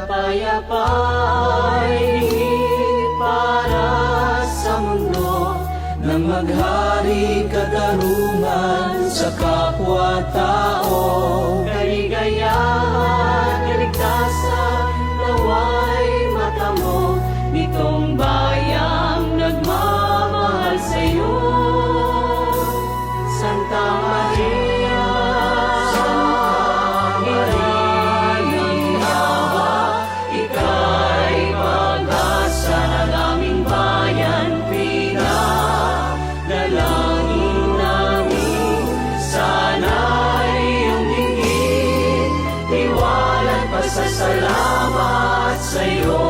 kapayapa'y hingin para sa mundo, nang maghari katarungan sa kapwa-tao. Kaligayahan, kaligtasan, naway matamo nitong bayang nagmamahal sa'yo. Santa Maria, ng awa, ika'y pag-asa ng aming bayan. Dalangin namin, sana'y iyong dinggin, tiwala at pasasalamat sa'yo.